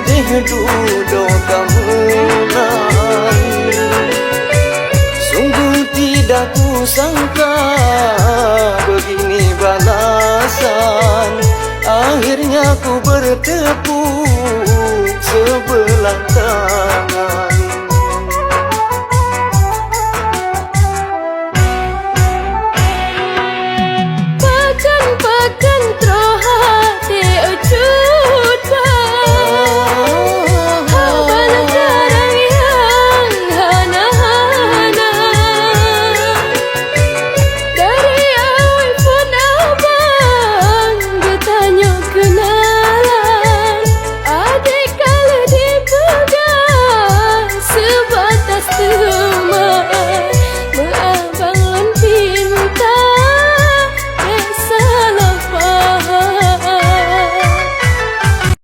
deh duduk kemenang. Sungguh tidak kusangka begini balasan. Akhirnya ku bertepuk sebelah tangan. Pekan-pekan terah hati ucut bah, abang jarang yang hana-hana. Dari awal pun abang bertanya kenalan. Adik kalau dipegang sebatas tu